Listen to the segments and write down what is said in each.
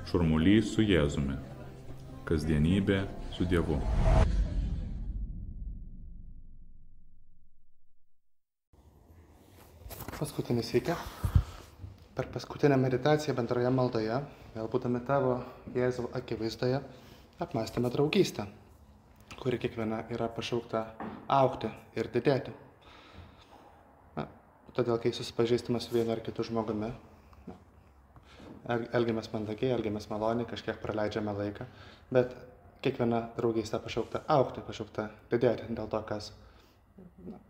Šurmulys su Jėzumi. Kasdienybė su Dievu. Paskutinį sveiki. Per paskutinę meditaciją bendroje maldoje, vėl būdami tavo Jėzaus akivaizdoje, apmąstėme draugystę, kuri kiekviena yra pašaukta augti ir didėti. Todėl, kai susipažįstame su vienu ar kitu žmogumi, elgiamės mandagiai, elgiamės maloniai, kažkiek praleidžiame laiką, bet kiekviena draugystė pašaukta augti, pašaukta didėti, dėl to, kas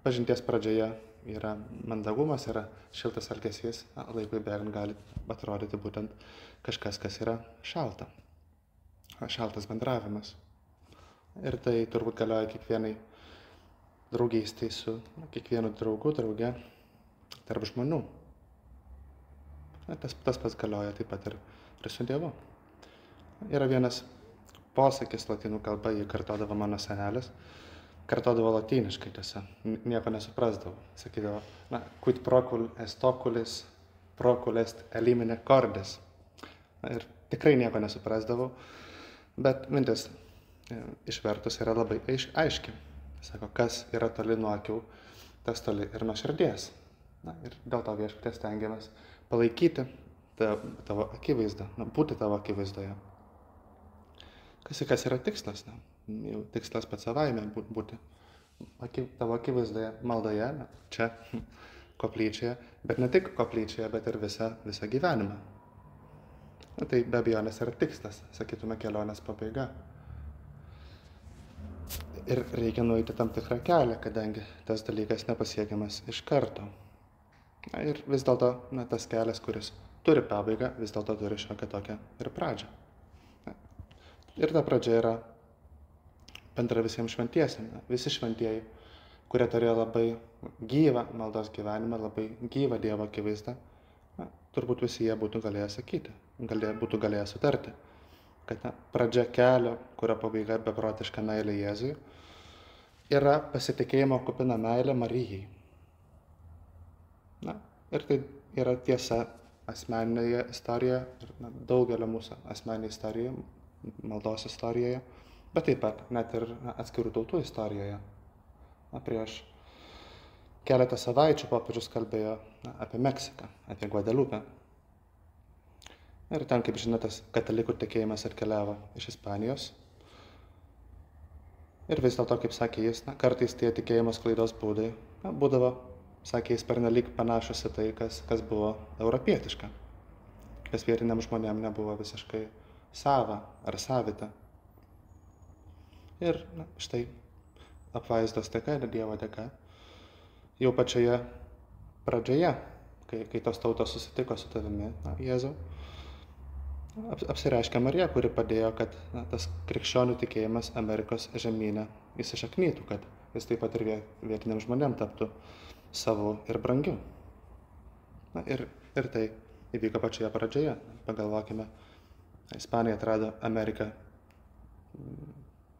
pažinties pradžioje yra mandagumas, yra šiltas elgesys, laikui bėgant gali atrodyti būtent kažkas, kas yra šalta. Šaltas bendravimas. Ir tai turbūt galioja kiekvienai draugystei su kiekvienu draugu, drauge, tarp žmonių. Tas pats galioja taip pat ir su Dievu. Yra vienas posakis lotynų kalba, jį kartodavo mano senelis. Kartodavo lotyniškai, tiesa, nieko nesuprasdavo. Sakydavo, quid procul est oculis, procul est elimine cordis. Ir tikrai nieko nesuprasdavau, bet mintis išvertus yra labai aiški. Sako, kas yra toli nuo akių, tas toli ir nuo širdies. Ir dėl to Viešpaties stengiamės palaikyti tavo akivaizdą, būti tavo akivaizdoje. Kas yra tikslas? Jau tikslas pats savaime būti tavo akivaizdoje, maldoje, čia, koplyčioje, bet ne tik koplyčioje, bet ir visą gyvenimą. Tai be abejonės yra tikslas, sakytume, kelionės pabaiga. Ir reikia nueiti tam tikrą kelią, kadangi tas dalykas nepasiekiamas iš karto. Ir vis dėlto tas kelias, kuris turi pabaigą, vis dėlto turi šiokią tokią ir pradžią. Ir ta pradžia yra bendra visiems šventiesiems. Visi šventieji, kurie turėjo labai gyvą maldos gyvenimą, labai gyvą Dievo akivaizdą, turbūt visi jie būtų galėję sakyti, būtų galėję sutarti, kad pradžia kelio, kurio pabaiga beprotiška meilė Jėzui, yra pasitikėjimo kupina meilė Marijai. Ir tai yra tiesa asmeninėje istorijoje ir daugelio mūsų asmeninėje istorijoje, maldos istorijoje, bet taip pat net ir atskirų tautų istorijoje. Prieš keletą savaičių popiežius kalbėjo apie Meksiką, apie Guadelupę. Ir ten, kaip žinote, katalikų tikėjimas atkeliavo iš Ispanijos. Ir vis dėlto, kaip sakė jis, kartais tie tikėjimo sklaidos būdai būdavo, sakė jis, pernelyg panašus į tai, kas buvo europietiška, kas vietiniam žmonėm nebuvo visiškai sava ar savita. Ir štai apvaizdos dėka ir Dievo dėka, jau pačioje pradžioje, kai tos tautos susitiko su tavimi, Jėzau, apsireiškia Marija, kuri padėjo, kad tas krikščionių tikėjimas Amerikos žemyne įsišaknytų, kad jis taip pat ir vietiniam žmonėm taptų savo ir brangiu. Ir tai įvyko pačioje pradžioje. Pagalvokime, Ispanija atrado Ameriką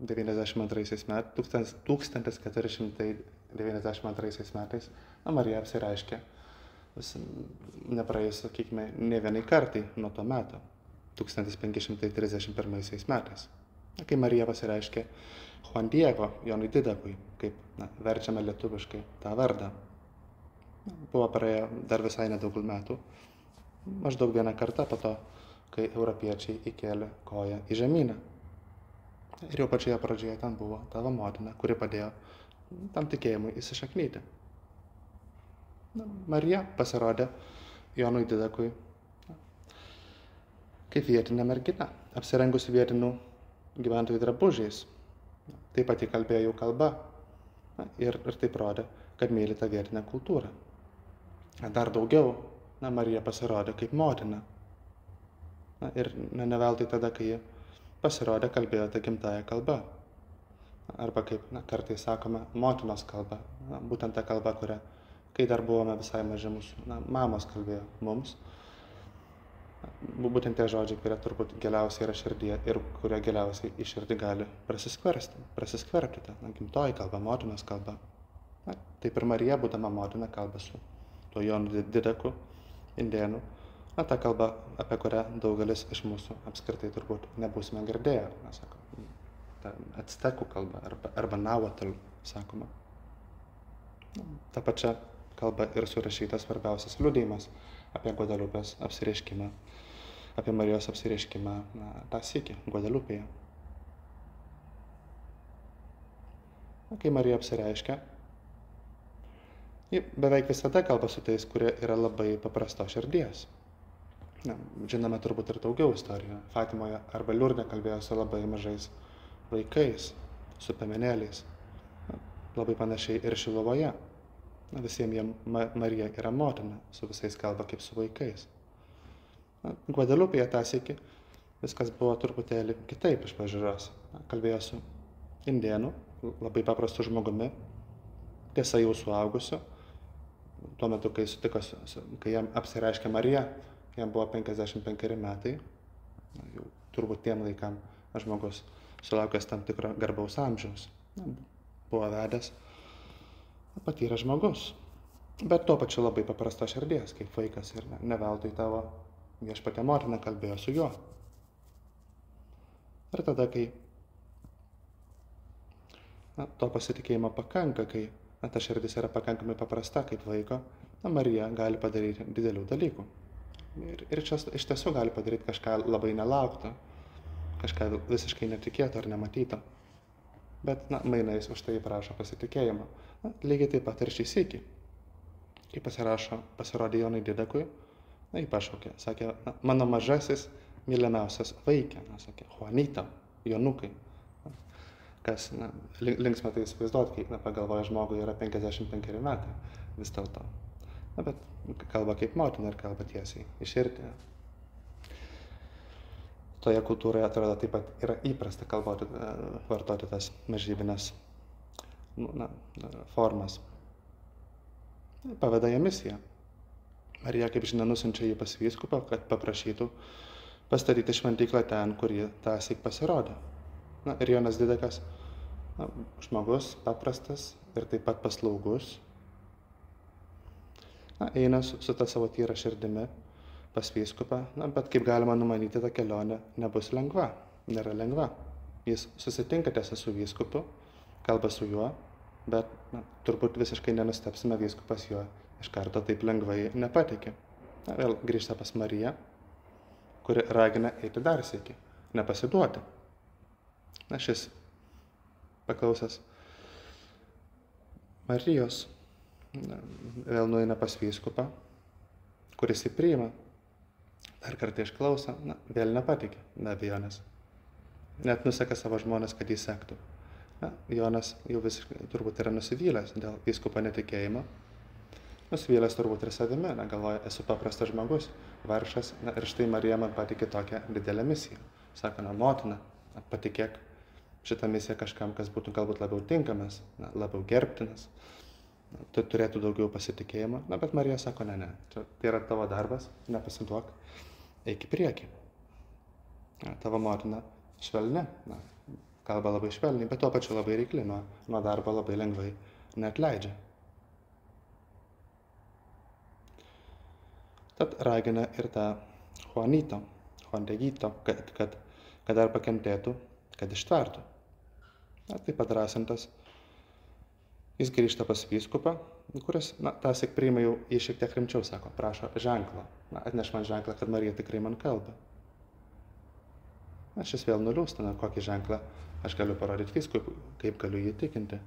1492 metais, Marija apsireiškė, nepraėjus, sakykime, ne vienai kartai nuo to meto, 1531 metais, kai Marija pasireiškė Juan Diego, Jonui Didakui, kaip verčiame lietuviškai tą vardą. Buvo praėję dar visai nedaug metų, maždaug vieną kartą po to, kai europiečiai įkėlė koją į žemyną. Ir jau pačioje pradžioje ten buvo tavo motina, kuri padėjo tam tikėjimui įsišaknyti. Marija pasirodė Jonui Didakui kaip vietinė mergina, apsirengusi vietinių gyventojų drabužiais. Taip pat įkalbėjo jų kalba ir taip rodė, kad myli tą vietinę kultūrą. Dar daugiau, Marija pasirodė kaip motina. Ir ne veltui tada, kai ji pasirodė, kalbėjo tą gimtąją kalbą. Arba kaip kartais sakome, motinos kalba. Būtent ta kalba, kurią, kai dar buvome visai maži, mūsų mamos kalbėjo mums. Būtent tie žodžiai, kurie turbūt giliausiai yra širdyje ir kurie giliausiai į širdį gali prasiskverbti. Gimtoji kalba, motinos kalba. Taip ir Marija, būdama motina, kalba su tuo Jonu Didaku, indėnu, Ta kalba, apie kurią daugelis iš mūsų apskritai turbūt nebūsime girdėję. Sako, ta actekų kalba arba nahuatl sakoma. Ta pačia kalba ir surašytas svarbiausias liudijimas apie Guadalupės apsireiškimą, apie Marijos apsireiškimą tą sykį Guadalupėje. Kai Marija apsireiškia, ji beveik visada kalba su tais, kurie yra labai paprastos širdies. Žinome turbūt ir daugiau istorijų. Fatimoje arba Liurde kalbėjo su labai mažais vaikais, su piemenėliais. Labai panašiai ir Šiluvoje. Visiems jiems Marija yra motina, su visais kalba kaip su vaikais. Guadalupėje tą sykį viskas buvo truputėlį kitaip iš pažiūros. Kalbėjo su indėnu, labai paprastu žmogumi, tiesa jau suaugusiu. Tuo metu, kai jam apsireiškė Marija, jam buvo 55 metai, jau turbūt tiem laikam žmogus sulaukęs tam tikro garbaus amžiaus, buvo vedęs, patyręs žmogus, bet tuo pačiu labai paprasto širdies, kaip vaikas ir ne veltui tavo viešpatė motina kalbėjo su juo. Ir tada, kai to pasitikėjimo pakanka, kai ta širdis yra pakankamai paprasta kaip vaiko, Marija gali padaryti didelių dalykų. Ir čia iš tiesų gali padaryti kažką labai nelaukto, kažką visiškai netikėto ar nematyto. Bet mainais už tai prašo pasitikėjimo. Lygiai taip pat ir šį sykį. Kai pasirodė Jonui Didakui, jį pašaukė, sakė, mano mažasis mylimiausias vaikė, sakė, Juanita, Jonukai. Kas linksma tai įsivaizduoti, kai pagalvoja žmogui yra 55 metai vis dėlto. Bet kalba kaip motina ir kalba tiesiai iš širdį. Toje kultūroje atrodo taip pat yra įprasta vartoti tas mažybines formas. Paveda ją misiją. Marija, kaip žinia, nusiunčia jį pas vyskupą, kad paprašytų pastatyti šventyklą ten, kur ji tąsyk pasirodė. Ir Jonas Didakas, žmogus paprastas ir taip pat paslaugus, eina su ta savo tyra širdimi pas vyskupą, bet kaip galima numanyti, ta kelionė nebus lengva, nėra lengva. Jis susitinka tiesa su vyskupu, kalba su juo, bet turbūt visiškai nenustebsime, vyskupas jo iš karto taip lengvai nepatikė. Vėl grįžta pas Mariją, kuri ragina eiti dar sykį, nepasiduoti. Šis paklausęs Marijos vėl nueina pas vyskupą, kuris jį priima, dar kartą išklauso, vėl nepatikė, be abejonės. Net nuseka savo žmones, kad jį sektų. Jonas jau visiškai turbūt yra nusivylęs dėl vyskupo netikėjimo. Nusivylęs turbūt ir savimi, galvoja, esu paprastas žmogus, vargšas, ir štai Marija man patikė tokią didelę misiją. Sako, motina, patikėk šitą misiją kažkam, kas būtų galbūt labiau tinkamas, labiau gerbtinas. Tu turėtų daugiau pasitikėjimo, bet Marija sako, ne, tai yra tavo darbas, nepasiduok, eik į priekį. Tavo motina švelni, kalba labai švelniai, bet tuo pačiu labai reikli, nuo darbo labai lengvai neatleidžia. Tad ragina ir tą Juandegito, kad dar pakentėtų, kad ištvertų. Taip pat drąsintas, jis grįžta pas vyskupą, kuris, tąsyk priima jau jį šiek tiek rimčiau, sako, prašo ženklą. Atneš man ženklą, kad Marija tikrai man kalba. Šis vėl nuliūstina, kokį ženklą aš galiu parodyti vyskupui, kaip galiu jį tikinti.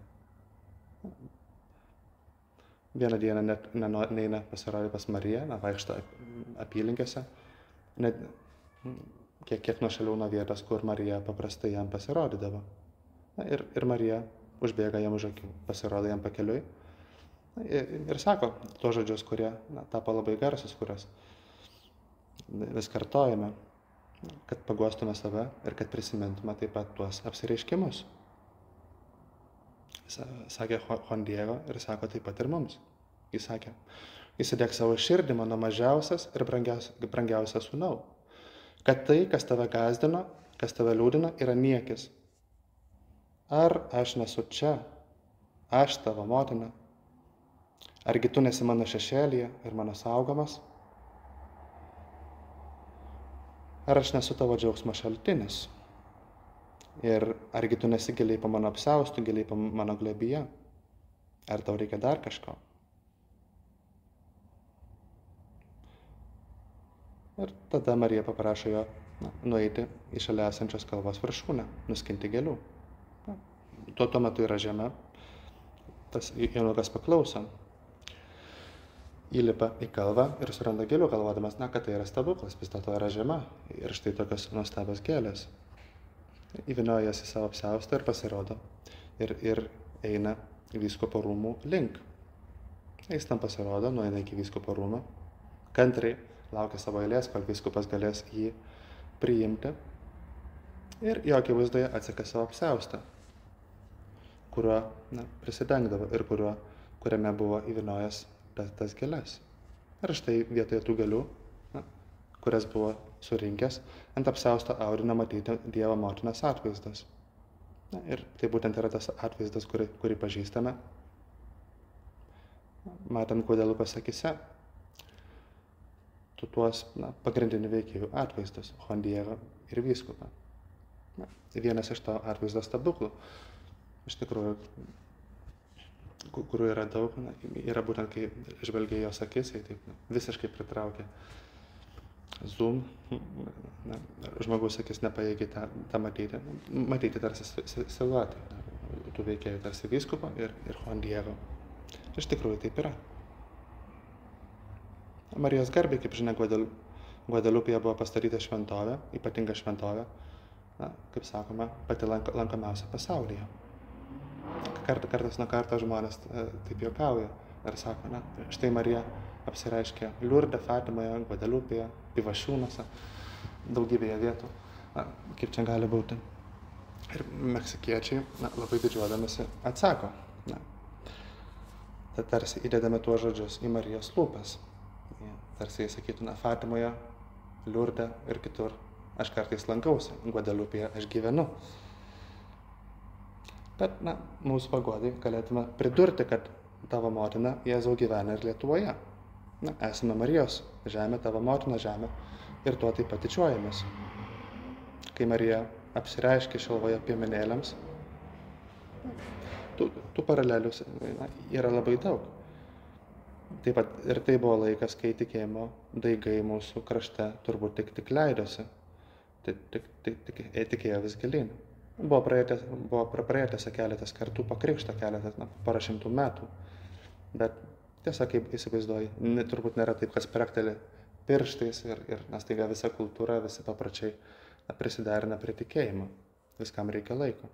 Vieną dieną net neina pasirodyti pas Mariją, vaikšto apylinkėse, kiek nuošaliau nuo vietos, kur Marija paprastai jam pasirodydavo. Ir Marija užbėga jam už akių, pasirodo jam pakeliui ir sako tuos žodžius, kurie tapo labai garsus, kurios vis kartojame, kad paguostume save ir kad prisimintume taip pat tuos apsireiškimus. Sakė Juan Diego ir sako taip pat ir mums. Jis sakė, įsidėk savo širdį, mano mažiausias ir brangiausias sūnau, kad tai, kas tave gąsdino, kas tave liūdina, yra niekis. Ar aš nesu čia, aš tavo motina? Argi tu nesi mano šešėlyje ir mano saugomas? ar aš nesu tavo džiaugsmo šaltinis? Ir argi tu nesigiliai po mano apsiaustų, giliai po mano glėbyje? Ar tau reikia dar kažko? Ir tada Marija paprašo jo nueiti į šalia esančios kalvos viršūnę, nuskinti gėlių. Tuo metu yra žeme, tas jaunukas paklauso, įlipa į kalvą ir suranda gėlių, galvodamas, kad tai yra stebuklas, vis dėlto yra žema ir štai tokios nuostabios gėlės. Įvynioja jas į savo apsiaustą ir pasirodo ir eina vyskupo rūmų link. Jis tam pasirodo, nueina iki vyskupo rūmų, kantriai laukia savo eilės, kol vyskupas galės jį priimti ir jo akivaizdoje atseka savo apsiaustą, kuriuo prisidengdavo ir kuriame buvo įvyniojęs tas gėles. Ir štai vietoje tų gėlių, kurias buvo surinkęs, ant apsiausto audinio matyti Dievo motinos atvaizdas. Ir tai būtent yra tas atvaizdas, kurį pažįstame, matant Guadelupės akyse. Tuos pagrindinių veikėjų atvaizdus, Juan Diego ir vyskupą. Vienas iš to atvaizdo stebuklų, iš tikrųjų, kurių yra daug, yra būtent, kai žvelgia jos akis, taip visiškai pritraukia zoom, žmogaus akis nepajėgia tą matyti tarsi siluetai, tų veikėjų tarsi vyskupo ir Juan Diego. Iš tikrųjų taip yra. Marijos garbei, kaip žinia, Guadelupėje buvo pastatyta šventovė, ypatinga šventovė, kaip sakoma, pati lankomiausia pasaulyje. Kartas nuo karto žmonės taip juokauja ir sako, štai Marija apsireiškė Liurde, Fatimoje, Guadelupėje, Pivašiūnuose, daugybėje vietų. Kaip čia gali būti? Ir meksikiečiai labai didžiuodamasi atsako. Tai tarsi įdedame tuos žodžius į Marijos lūpas. Tarsi jis sakytų, Fatimoje, Liurde ir kitur aš kartais lankausi, Guadelupėje aš gyvenu. Bet, mūsų pagodai galėtume pridurti, kad tavo motina Jėzau gyvena ir Lietuvoje. Esame Marijos žemė, tavo motina žemė ir tuo taip pat didžiuojamės. Kai Marija apsireiškė Šilvoje piemenėliams, tų paralelių yra labai daug. Taip pat ir tai buvo laikas, kai tikėjimo daigai mūsų krašte turbūt tik leidosi, tikėjo vis gilyn. Buvo praėjęs keletas kartų pakrikšto, porą šimtų metų, bet tiesiog, kaip įsivaizduoji, turbūt nėra taip, kas sprakteli pirštais ir staiga visa kultūra, visi papročiai prisiderina prie tikėjimo, viskam reikia laiko.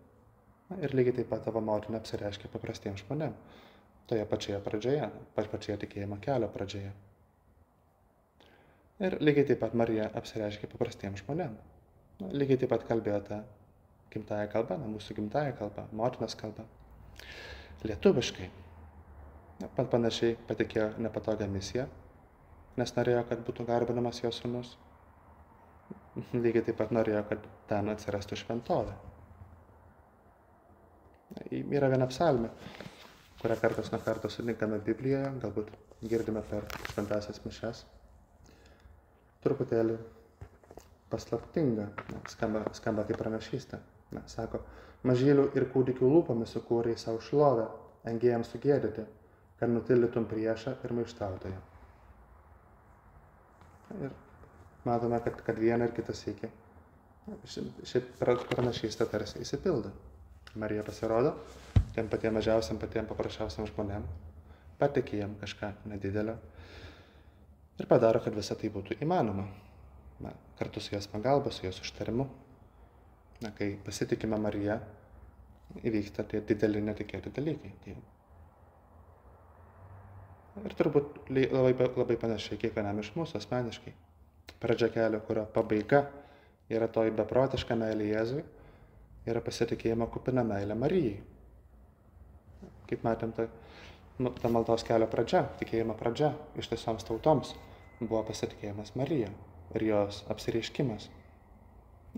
Ir lygiai taip pat tavo motina apsireiškia paprastiems žmonėms. Toje pačioje pradžioje, pačioje tikėjimo kelio pradžioje. Ir lygiai taip pat Marija apsireiškė paprastiems žmonėms. Lygiai taip pat kalbėjo tą gimtąją kalbą, mūsų gimtąją kalbą, motinos kalbą, lietuviškai. Panašiai patikėjo nepatogią misiją, nes norėjo, kad būtų garbinamas jo sūnus. Lygiai taip pat norėjo, kad ten atsirastų šventovė. Yra viena psalmė, kurią kartas nuo karto sutinkame Biblijoje, galbūt girdime per šventąsias mišias. Truputėlį paslaptinga, skamba kaip pranašystė. Sako, mažylių ir kūdikių lūpomis sukūrei savo šlovę, engėjams sugėdyti, kad nutildytum priešą ir maištautoją. Ir matome, kad vieną ir kitą sykį ši pranašystė tarsi įsipildo. Marija pasirodo tiem patiem mažiausiam, patiem paprasčiausiam žmonėm, patikė jam kažką nedidelio ir padaro, kad visa tai būtų įmanoma. Kartu su jos pagalba, su jos užtarimu. Kai pasitikime Marija, įvyksta tie dideli netikėti dalykai. Ir turbūt labai panašiai kiekvienam iš mūsų asmeniškai. Pradžia kelio, kurio pabaiga yra toji beprotiška meilė Jėzui, yra pasitikėjimo kupina meilė Marijai. Kaip matėm, ta maldos kelio pradžia, tikėjimo pradžia ištisoms tautoms buvo pasitikėjimas Marija ir jos apsireiškimas.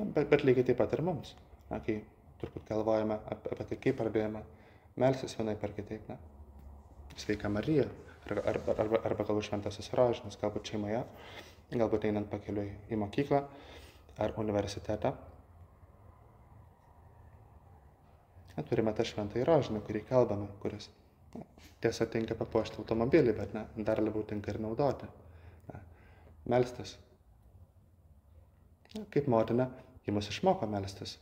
Bet lygiai taip pat ir mums. Kai turbūt galvojame apie tai, kaip pradėjome melsis vienai per kitaip. Sveika Marija, arba galbūt šventasis rožinis, galbūt šeimoje, galbūt einant pakeliui į mokyklą, ar universitete. Turime tą šventąjį rožinį, kurį kalbame, kuris tiesa tinka papuošti automobilį, bet dar labiau tinka ir naudoti. Melstis. Kaip motina, ji mus išmoko melstis,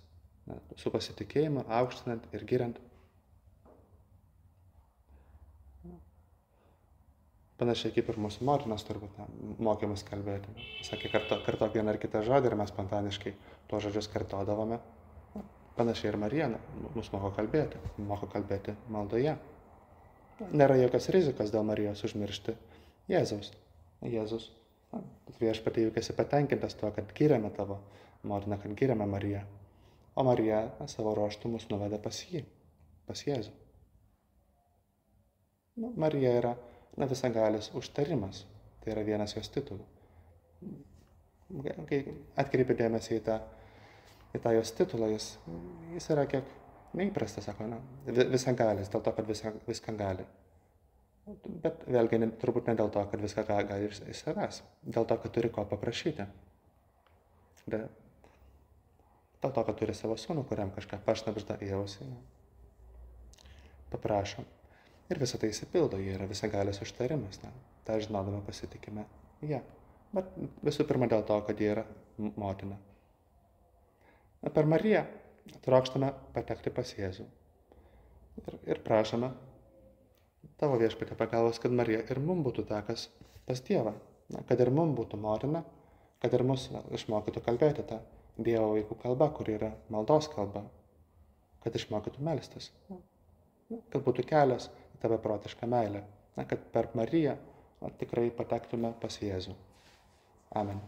su pasitikėjimu, aukštinant ir giriant. Panašiai kaip ir mūsų motinos turbūt mokė mus kalbėti. Sakė, kartok vieną ar kitą žodį ir mes spontaniškai tuos žodžius kartodavome. Panašiai ir Marija mus moko kalbėti maldoje. Nėra jokios rizikos dėl Marijos užmiršti Jėzaus. Jėzus, viešpatie, juk esi patenkintas tuo, kad giriame tavo motiną, kad giriame Mariją. O Marija savo ruožtu mus nuveda pas jį, pas Jėzų. Marija yra visagalis užtarimas, tai yra vienas jos titulų. Kai atkreipi dėmesį į tą jos titulą, jis yra kiek neįprastas, sako, visagalis, dėl to, kad viską gali. Bet vėlgi turbūt ne dėl to, kad viską gali iš savęs, dėl to, kad turi ko paprašyti. Dėl to, kad turi savo sūnų, kuriam kažką pašnabžda į ausį, paprašo. Ir visą tai įsipildo, jie yra visagalis užtarimas. Tai žinodama pasitikime ją. Bet visų pirma dėl to, kad jie yra motina. Per Mariją trokštame patekti pas Jėzų. Ir prašome tavo viešpatie pagalbos, kad Marija ir mums būtų takas pas Dievą. Kad ir mums būtų motina, kad ir mus išmokytų kalbėti tą Dievo vaikų kalbą, kuri yra maldos kalba. Kad išmokytų melstis. Kad būtų kelias į tave protišką meilę. Kad per Mariją tikrai patektume pas Jėzų. Amen.